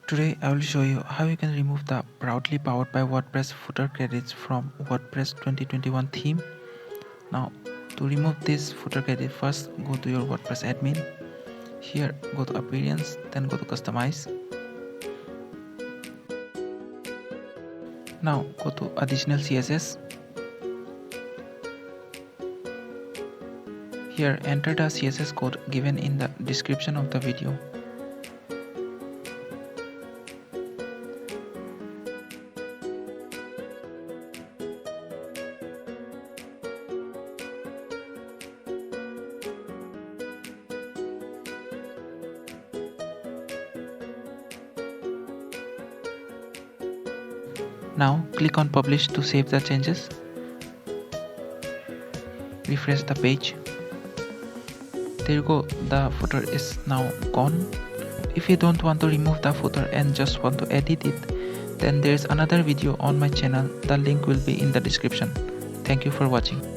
Today I will show you how you can remove the proudly powered by WordPress footer credits from WordPress 2021 theme. Now to remove this footer credit, first go to your WordPress admin. Here go to appearance, then go to customize. Now go to additional CSS. Here enter the CSS code given in the description of the video. Now click on publish to save the changes. Refresh the page. There you go, the footer is now gone. If you don't want to remove the footer and just want to edit it, then there is another video on my channel. The link will be in the description. Thank you for watching.